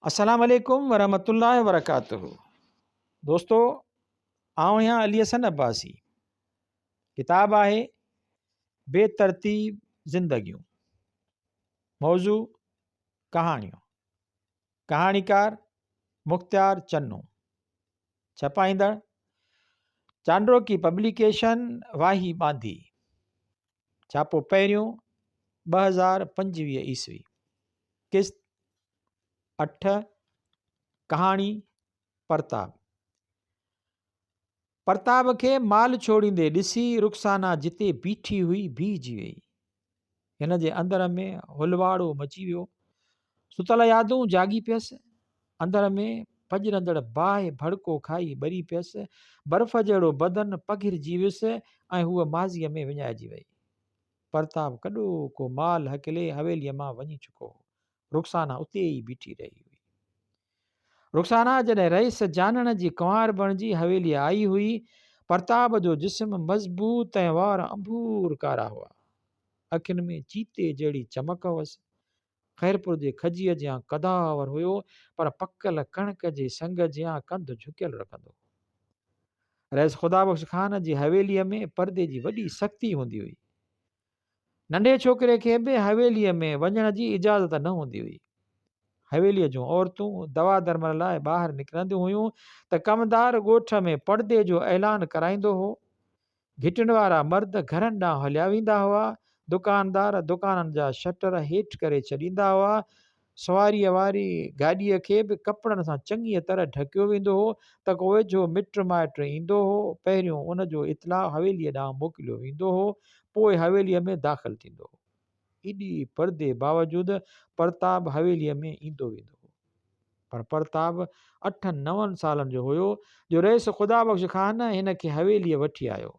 अस्सलाम वालेकुम वरहमतुल्लाहि वबरकातुहू। दोस्तों, आउं आहियां अली हसन अब्बासी। किताब आहे बेतरतीब ज़िंदगियूं। मौज़ू कहाणियूं। कहाणीकार मुख्तियार चन्नू। छपाईंदड़ चांड्रो की पब्लिकेशन वाही बांधी। छापो पहिरियों 2025 ईस्वी। किस्त 8। कहाणी परताप। परताप खे माल छोड़ींदे ॾिसी रुखसाना जिते बीठी हुई बीहजी वई। हिन जे अंदर में हुलवाड़ो मची वियो। सुतल यादूं जागी पियसि। अंदर में पजरंदड़ बाहि भड़को खाई ॿरी पियसि। बर्फ़ जहिड़ो बदन पघिरजी वियुसि ऐं हूअ माज़ीअ में विञाइजी वई। परताप कॾो को माल हकिले हवेलीअ मां वञी चुको हो। रुखसाना उते ई बीठी रही हुई। रुखसाना जॾहिं रईस जानण जी कुंवार बणिजी हवेलीअ आई हुई, परताप जो जिस्म मज़बूत ऐं वार अंबूर कारा हुआ। अखियुनि में चीते जहिड़ी चमक हुअसि। ख़ैरपुर जे खजीअ जियां कदावर हुयो, पर पकल कणक जे संग जियां कंधु झुकियल रखंदो। रईस ख़ुदाबख़्श ख़ान जी हवेलीअ में पर्दे जी वॾी सख़्ती हूंदी हुई। नंढे छोकिरे खे बि हवेलीअ में वञण जी इजाज़त न हूंदी हुई। हवेलीअ जूं औरतूं दवा दरमल लाइ ॿाहिरि निकिरंदियूं हुयूं त कमदार ॻोठ में पर्दे जो ऐलान कराईंदो हो। घिटियुनि वारा मर्द घरनि ॾांहुं हलिया वेंदा हुआ। दुकानदार दुकाननि जा शटर हेठि करे छॾींदा हुआ। सवारीअ वारी गाॾीअ खे बि कपिड़नि सां चङीअ तरह ढकियो वेंदो हो त को वेझो मिट माइट ईंदो हो, पहिरियों उनजो इतलाउ हवेलीअ ॾांहुं मोकिलियो वेंदो हो, पोइ हवेलीअ में दाख़िल थींदो हो। एॾी पर्दे बावजूदि परताप हवेलीअ में ईंदो वेंदो हो। पर परताप 8-9 सालनि जो हुयो जो रईस ख़ुदाबख़्श ख़ान हिन खे हवेलीअ वठी आयो।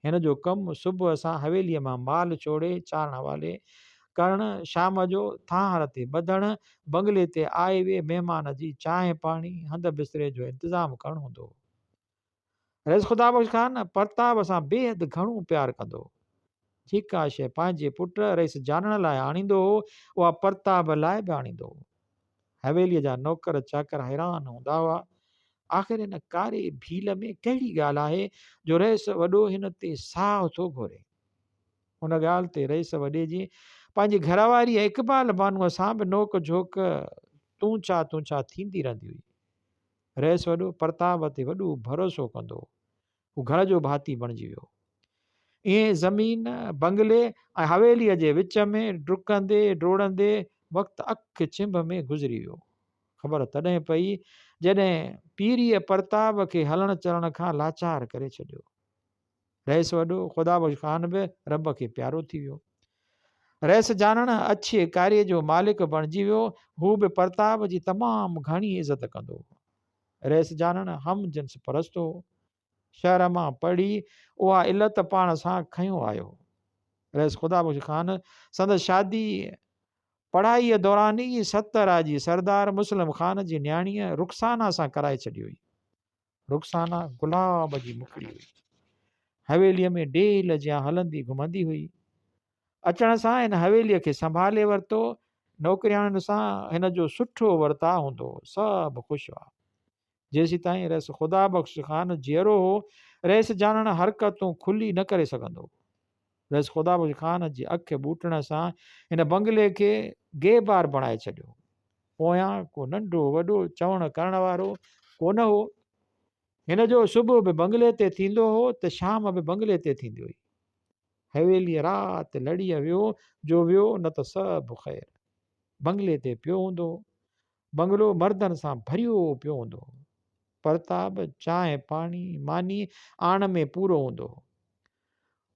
हिन जो कमु सुबुह सां हवेलीअ मां माल छोड़े चारण हवाले करणु, शाम जो थांहर ते ॿधणु, बंगले ते आए विए महिमान जी चांहि पाणी हंध बिस्तरे जो इंतज़ाम करणु हूंदो हो। रईस ख़ुदाबख़्श ख़ान परताप सां बेहदि घणो प्यारु कंदो हो। जेका शइ पंहिंजे पुट रईस जानण लाइ आणींदो हो, उहा परताप लाइ बि आणींदो हो। हवेलीअ जा नौकर चाकर हैरान हूंदा हुआ। आख़िर हिन कारे भील में कहिड़ी ॻाल्हि आहे जो रईस वॾो हिन ते साहु थो घुरे। हुन ॻाल्हि ते रईस वॾे जी पंहिंजी घरवारी इक़बाल बानूअ सां बि नोक झोक तूं छा थींदी रहंदी हुई। रईस वॾो परताप ते वॾो भरोसो कंदो हो। हू घर जो भाती बणिजी वियो। ईअं ज़मीन बंगले ऐं हवेलीअ जे विच में डुकंदे डोड़ंदे वक़्तु अखि चिंभ में गुज़री वियो। ख़बर तॾहिं पई जॾहिं पीरीअ परताप खे हलण चलण खां लाचार करे छॾियो। रईस वॾो ख़ुदाबख़्श ख़ान बि रब खे प्यारो थी वियो। रईस जानण अच्छे कार्य जो मालिक बणिजी वियो। हू बि परताप जी तमामु घणी इज़त कंदो हो। रईस जानण हम जिन्स परस्त हो। शहर मां पढ़ी उहा इलत पाण सां खयों आयो। रईस ख़ुदाबख़्श ख़ान संदसि शादी पढ़ाईअ दौरान ई 17 जी सरदार मुस्लिम ख़ान जी न्याणीअ रुखसाना सां कराए छॾी हुई। रुखसाना गुलाब जी मुखड़ी हुई। हवेलीअ में डेल जियां हलंदी घुमंदी हुई। अचण सां हिन हवेलीअ खे संभाले वरितो। नौकरियाणियुनि सां हिन जो सुठो वर्ताउ हूंदो हो। सभु ख़ुशि हुआ। जेसीं ताईं रईस ख़ुदाबख़्श ख़ान जीअरो हो, रईस जानण हरकतूं खुली न करे सघंदो। रईस ख़ुदाबख़्श ख़ान जी अखि ॿूटण सां हिन बंगले खे गेबार बणाए छॾियो। पोयां को नंढो वॾो चवण करण वारो कोन हो। हिन जो सुबुह बि बंगले ते थींदो हो त शाम बि बंगले ते थींदी हुई। हवेलीअ राति लड़ीअ वियो जो वियो, न त सभु ख़ैर। बंगले ते पियो हूंदो। बंगलो मर्दनि सां भरियो पियो हूंदो। परताप चांहि पाणी मानी आण में पूरो हूंदो।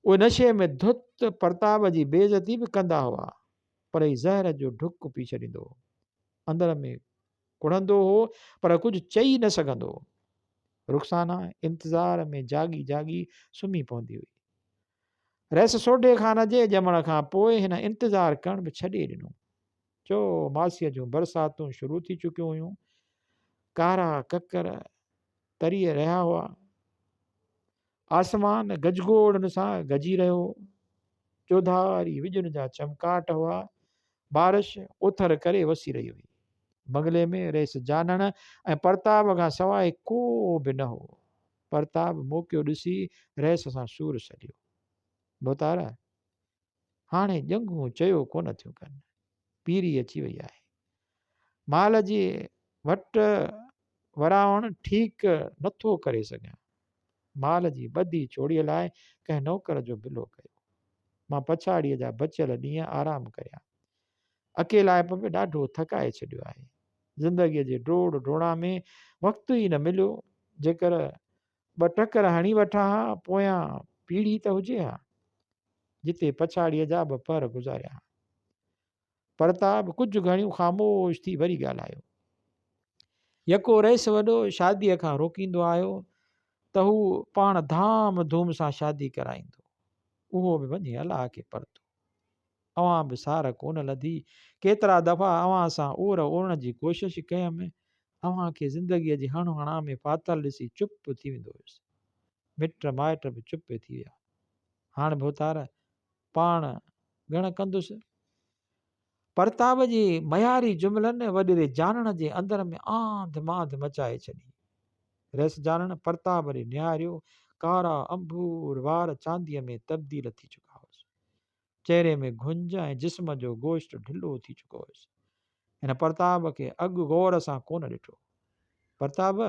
उहे नशे में धुत परताप जी बेइज़ती बि कंदा हुआ, पर ही ज़हर जो ढुक पी छॾींदो हो। अंदर में कुड़ंदो हो, पर कुझु चई न सघंदो हो। रुखसाना इंतज़ार में जागी जागी सुम्ही पवंदी हुई। रईस सोढे ख़ान जे ॼमण खां पोइ हिन इंतज़ारु करण बि छॾे ॾिनो। चो मासीअ जूं बरसातूं शुरू थी चुकियूं हुयूं। कारा ककर तरीअ रहिया हुआ। आसमान गजगोड़नि सां गजी रहियो। चौधारी विजुनि जा चमकाट हुआ। बारिश ओथर करे वसी रही हुई। बंगले में रेस जानण ऐं परताप खां सवाइ को बि न हो। परताप मौक़ियो ॾिसी रेस सां सूर छॾियो। भोतारा हाणे ॼंघूं चयो कोन थियूं कनि, पीरी अची वई आहे। माल जी वटि वरावण ठीकु नथो करे सघियां। माल जी ॿधी चोड़ीअ लाइ कंहिं नौकर जो बिलो कयो। मां पछाड़ीअ जा बचियल ॾींहं आराम करिया। अकेलाइप में ॾाढो थकाए छॾियो आहे। ज़िंदगीअ जे ड्रोड़ ड्रोड़ा में वक़्तु ई न मिलियो। जेकर ॿ टकर हणी वठां हा पोयां पीढ़ी त हुजे हा जिते पछाड़ीअ जा बि पर गुज़ारिया। परताप कुझु घणियूं ख़ामोश थी वरी ॻाल्हायो। यको रेस वॾो शादीअ खां रोकींदो आयो त हू पाण धाम धूम सां शादी कराईंदो, उहो बि वञी अलाह खे परतो। अवां बि सार कोन लधी। केतिरा दफ़ा अवां सां ओर ओढ़ण जी कोशिशि कयमि। अवां खे ज़िंदगीअ जी हण हणा में फाथल ॾिसी चुप थी वेंदो हुयुसि। मिट माइट बि चुप थी विया। हाणे भोतार पाण घण कंदुसि। परताप जी मयारी जुमिलनि वॾेरे जानण जे अंदर में आंध मांध मचाए छॾी। रेस जानण परताप ॾे निहारियो। कारा अंबूर वार चांदीअ में तब्दील थी चुका हुअसि। चेहरे में घुंज ऐं जिस्म जो गोश्त ढिलो थी चुको हुयुसि। हिन परताप खे अॻु गौर सां कोन ॾिठो। परताप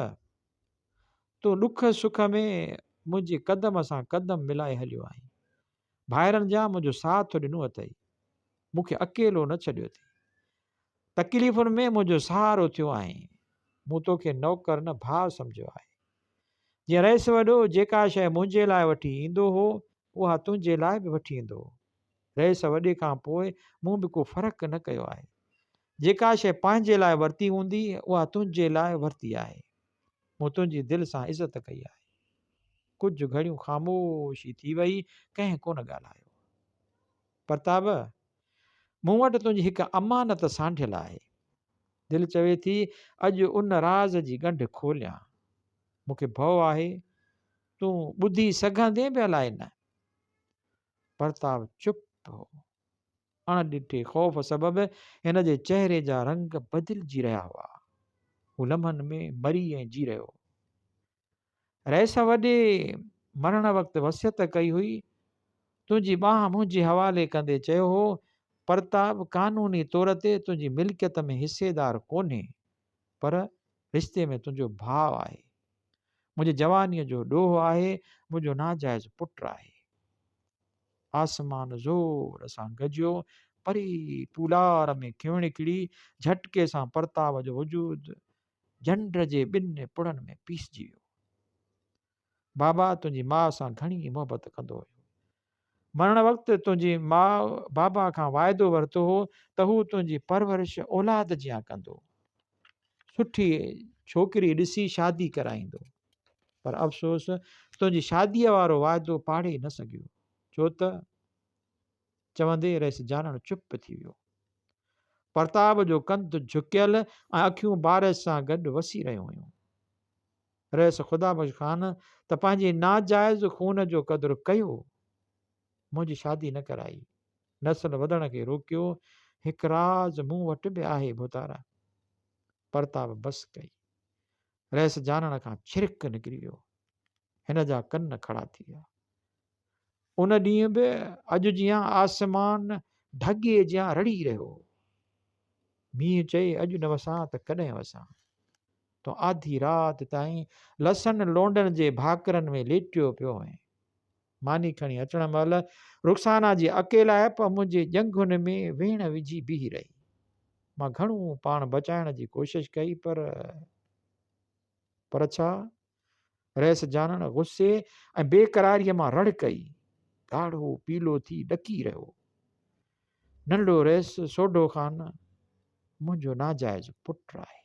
तूं ॾुख सुख में मुंहिंजे कदम सां कदम मिलाए हलियो आहीं। भाइरनि जा मुंहिंजो साथ ॾिनो अथई, मूंखे अकेलो न छॾियो अथई। तकलीफ़ुनि में मुंहिंजो सहारो थियो आहीं। मूं तोखे नौकर न भाउ सम्झियो आहे। जीअं रेस वॾो जेका शइ मुंहिंजे लाइ वठी ईंदो हो उहा तुंहिंजे लाइ बि वठी ईंदो हो। रेस वॾे खां पोइ मूं बि को फ़र्क़ु न कयो आहे। जेका शइ पंहिंजे लाइ वरिती हूंदी उहा तुंहिंजे लाइ वरिती आहे। मूं तुंहिंजी दिलि सां इज़त कई आहे। कुझु घड़ियूं ख़ामोशी थी वई, कंहिं कोन ॻाल्हायो। परताप मूं वटि तुंहिंजी हिकु अमानत सांढियल आहे। दिलि चवे थी अॼु उन राज़ जी ॻंढि खोलियां। मूंखे भउ आहे तूं ॿुधी सघंदे बि अलाए न। परताप चुप हो। अणॾिठे ख़ौफ़ सबबि हिन जे चहिरे जा रंग बदिलजी रहिया हुआ। हू लम्हनि में मरी ऐं जी रहियो। रेस वॾे मरण वक़्तु वसियत कई हुई। तुंहिंजी बांह मुंहिंजे हवाले कंदे चयो हो, परताप कानूनी तौर ते तुंहिंजी मिल्कियत में हिसेदार कोन्हे, पर रिश्ते में तुंहिंजो भाउ आहे। मुंहिंजी जवानीअ जो ॾोह आहे, मुंहिंजो नाजाइज़ पुटु आहे। आसमान ज़ोर सां गजियो। परी पुलार में खिवणिकड़ी झटके सां परताप जो वजूद झंड जे ॿिनि पुड़नि में पीसजी वियो। बाबा तुंहिंजी माउ सां घणी मोहबत कंदो हुयो। मरण वक़्तु तुंहिंजी माउ बाबा खां वाइदो वरितो हो त हू तुंहिंजी परवरिश औलाद जियां कंदो, सुठी छोकिरी ॾिसी शादी कराईंदो। पर अफ़सोस तुंहिंजी शादीअ वारो वाइदो पाड़े न सघियो, छो त चवंदे रेस जानण चुप थी वियो। परताप जो कंध झुकियल ऐं अखियूं बारिश सां गॾु वसी रहियूं हुयूं। रेस ख़ुदा बख़्श ख़ान त पंहिंजे नाजाइज़ खून जो क़दुरु कयो। मुंहिंजी शादी न कराई, नस्ल वधण खे रोकियो। हिकु राज़ मूं वटि बि आहे भोतारा। परताप बस कई। रेस जानण खां छिरिक निकिरी वियो। हिन जा कन खड़ा थी विया। उन ॾींहुं बि अॼु जीअं आसमान ढगे जियां रड़ी रहियो। मींहुं चए अॼु न वसां त कॾहिं वसां। तो आधी राति ताईं लसन लोंडनि जे भाकरनि में लेटियो पियो हुअईं। मानी खणी अचण महिल रुखसाना जी अकेलाइप मुंहिंजे ॼंघुनि में वेण विझी बीही रही। मां घणो पाण बचाइण जी कोशिशि कई, पर छा। रेस जानण गुस्से ऐं बेक़रारीअ मां रड़ कई। ॻाढ़ो पीलो थी ॾकी रहियो। नंढो रेस सोढो ख़ान मुंहिंजो नाजाइज़ पुटु आहे।